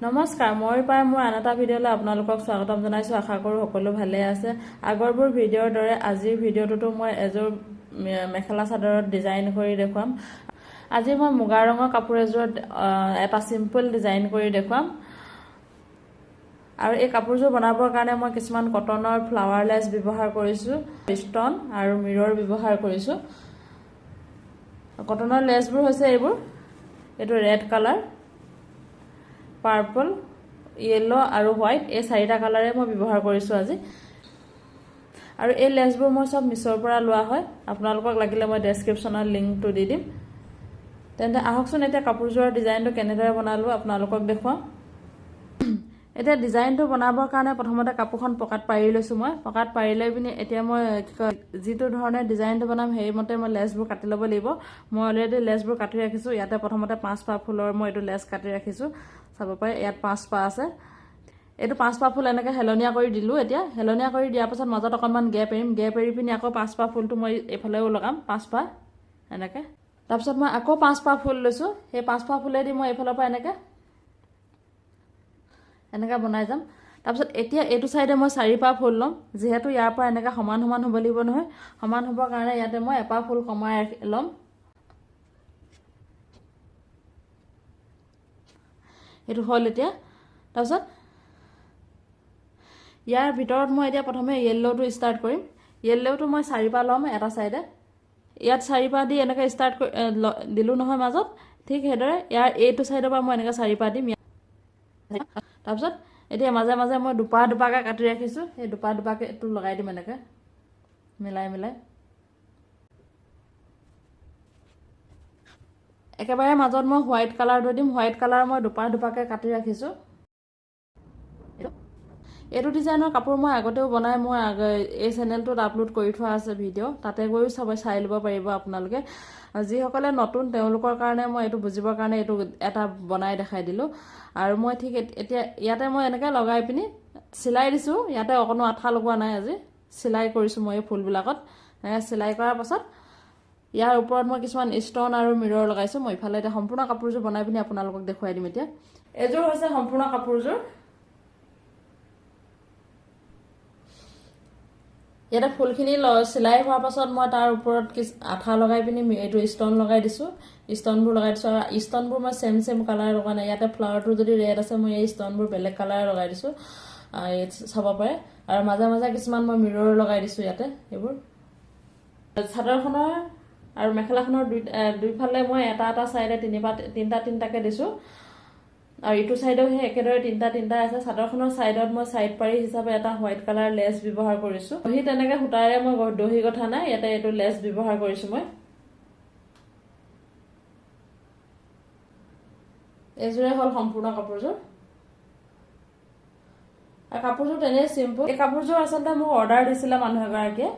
নমস্কাৰ মই পাই মোৰ আন এটা ভিডিঅ'লৈ আপোনালোকক স্বাগতম জনাইছো। আশা কৰোঁ সকলো ভালে আছে। আগৰবোৰ ভিডিঅ'ৰ দৰে আজিৰ ভিডিঅ'টোতো মই এযোৰ মেখেলা চাদৰত ডিজাইন কৰি দেখুৱাম। আজি মই মুগা ৰঙৰ কাপোৰ এযোৰত এটা সিম্পল ডিজাইন কৰি দেখুৱাম। আৰু এই কাপোৰযোৰ বনাবৰ কাৰণে মই কিছুমান কটনৰ ফ্লাৱাৰ লেছ ব্যৱহাৰ কৰিছো, ষ্টন আৰু মিৰৰ ব্যৱহাৰ কৰিছো। কটনৰ লেছবোৰ হৈছে এইটো ৰেড কালাৰ, পাৰ্পল, ইয়েলো আৰু হোৱাইট, এই চাৰিটা কালাৰে মই ব্যৱহাৰ কৰিছো আজি। আৰু এই লেছবোৰ মই সব মিছৰ পৰা লোৱা হয়। আপোনালোকক লাগিলে মই ডেছক্ৰিপশ্যনত লিংকটো দি দিম। তেন্তে আহকচোন এতিয়া কাপোৰযোৰৰ ডিজাইনটো কেনেদৰে বনালো আপোনালোকক দেখুৱাম। এতিয়া ডিজাইনটো বনাবৰ কাৰণে প্ৰথমতে কাপোৰখন পকাত পাৰি লৈছো। মই পকাত পাৰি লৈ পিনি এতিয়া মই যিটো ধৰণে ডিজাইনটো বনাম সেইমতে মই লেছবোৰ কাটি ল'ব লাগিব। মই অলৰেডি লেছবোৰ কাটি ৰাখিছো। ইয়াতে প্ৰথমতে 5 পাহ ফুলৰ মই এইটো লেছ কাটি ৰাখিছো। চাব পাৰে ইয়াত 5 পাহ আছে। এইটো 5 পাহ ফুল এনেকৈ হেলনীয়া কৰি দিলো। এতিয়া হেলনীয়া কৰি দিয়াৰ পাছত মাজত অকণমান গেপ এৰিম। গেপ এৰি পিনি আকৌ 5 পাহ ফুলটো মই এইফালেও লগাম 5 পাহ এনেকৈ। তাৰপিছত মই আকৌ 5 পাহ ফুল লৈছো। সেই 5 পাহ ফুলেদি মই এইফালৰ পৰা এনেকৈ বনাই যাম। তাৰপিছত এতিয়া এইটো চাইডে মই 4 পাহ ফুল ল'ম। যিহেতু ইয়াৰ পৰা এনেকৈ সমান সমান হ'ব লাগিব নহয়, সমান হ'বৰ কাৰণে ইয়াতে মই এপাহ ফুল কমাই ল'ম। এইটো হ'ল এতিয়া। তাৰপিছত ইয়াৰ ভিতৰত মই এতিয়া প্ৰথমে য়েল্ল'টো ষ্টাৰ্ট কৰিম। য়েল্ল'টো মই 4 পাহ ল'ম এটা চাইডে। ইয়াত 4 পাহ দি এনেকৈ ষ্টাৰ্ট দিলোঁ নহয় মাজত, ঠিক সেইদৰে ইয়াৰ এইটো চাইডৰ পৰা মই এনেকৈ 4 পাহ দিম। তাৰপিছত এতিয়া মাজে মাজে মই দুপাহ দুপাহকৈ কাটি ৰাখিছোঁ। সেই দুপাহ দুপাহকৈ এইটো লগাই দিম এনেকৈ মিলাই মিলাই। একেবাৰে মাজত মই হোৱাইট কালাৰটো দিম। হোৱাইট কালাৰ মই দুপাহ দুপাহকৈ কাটি ৰাখিছোঁ। এইটো ডিজাইনৰ কাপোৰ মই আগতেও বনাই মই এই চেনেলটোত আপলোড কৰি থোৱা আছে ভিডিঅ', তাতে গৈও চাই ল'ব পাৰিব আপোনালোকে। যিসকলে নতুন তেওঁলোকৰ কাৰণে মই এইটো বুজিবৰ কাৰণে এইটো এটা বনাই দেখাই দিলোঁ। আৰু মই ঠিক এতিয়া ইয়াতে মই এনেকৈ লগাই পিনি চিলাই দিছোঁ। ইয়াতে অকণো আঠা লগোৱা নাই, আজি চিলাই কৰিছোঁ মই এই ফুলবিলাকত। এনেকৈ চিলাই কৰাৰ পাছত ইয়াৰ ওপৰত মই কিছুমান ষ্টন আৰু মিৰৰ লগাইছোঁ। মই ইফালে এতিয়া সম্পূৰ্ণ কাপোৰযোৰ বনাই পিনি আপোনালোকক দেখুৱাই দিম। এতিয়া এইযোৰ হৈছে সম্পূৰ্ণ কাপোৰযোৰ। ইয়াতে ফুলখিনি চিলাই হোৱাৰ পাছত মই তাৰ ওপৰত আঠা লগাই পিনি এইটো ষ্টন লগাই দিছোঁ। ষ্টনবোৰ লগাই দিছোঁ আৰু ষ্টনবোৰ মই চেম কালাৰ লগা নাই। ইয়াতে ফ্লাৱাৰটো যদি ৰেড আছে মই এই ষ্টনবোৰ বেলেগ কালাৰ লগাই দিছোঁ, চাব পাৰে। আৰু মাজে মাজে কিছুমান মই মিৰৰ লগাই দিছোঁ ইয়াতে। এইবোৰ চাদৰখনৰ আৰু মেখেলাখনৰ দুইফালে মই এটা চাইডে তিনিটাকৈ দিছোঁ। আৰু ইটো চাইডেও সেই একেদৰে তিনিটা আছে। চাদৰখনৰ চাইডত মই চাইড পাৰি হিচাপে এটা হোৱাইট কালাৰ লেছ ব্যৱহাৰ কৰিছোঁ। দহি তেনেকৈ সূতাৰে মই দহি গঠা নাই, ইয়াতে এইটো লেছ ব্যৱহাৰ কৰিছোঁ মই। এইযোৰে হ'ল সম্পূৰ্ণ কাপোৰযোৰ। আৰু কাপোৰযোৰ তেনেই চিম্পল। এই কাপোৰযোৰ আচলতে মোক অৰ্ডাৰ দিছিলে মানুহ এগৰাকীয়ে।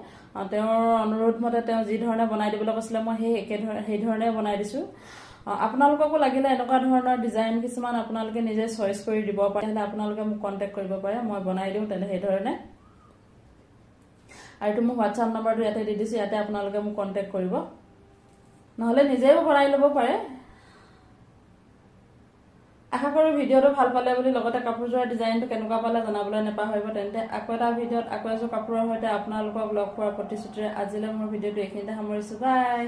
তেওঁৰ অনুৰোধ মতে তেওঁ যি ধৰণে বনাই দিবলৈ কৈছিলে মই সেই ধৰণে বনাই দিছোঁ। আপোনালোককো লাগিলে এনেকুৱা ধৰণৰ ডিজাইন কিছুমান আপোনালোকে নিজে চইচ কৰি দিব পাৰে, তেন্তে আপোনালোকে মোক কণ্টেক্ট কৰিব পাৰে, মই বনাই দিওঁ তেনে সেইধৰণে। আৰু এইটো মোৰ হোৱাটছআপ নম্বৰটো ইয়াতে দি দিছোঁ, ইয়াতে আপোনালোকে মোক কণ্টেক্ট কৰিব, নহ'লে নিজেও বনাই ল'ব পাৰে। আশা কৰোঁ ভিডিঅ'টো ভাল পালে বুলি, লগতে কাপোৰযোৰৰ ডিজাইনটো কেনেকুৱা পালে জনাবলৈ নাপাহৰিব। তেন্তে আকৌ এটা ভিডিঅ'ত আকৌ এযোৰ কাপোৰৰ সৈতে আপোনালোকক লগ পোৱাৰ প্ৰতিশ্ৰুতিৰে আজিলৈ মোৰ ভিডিঅ'টো এইখিনিতে সামৰিছোঁ। বাই।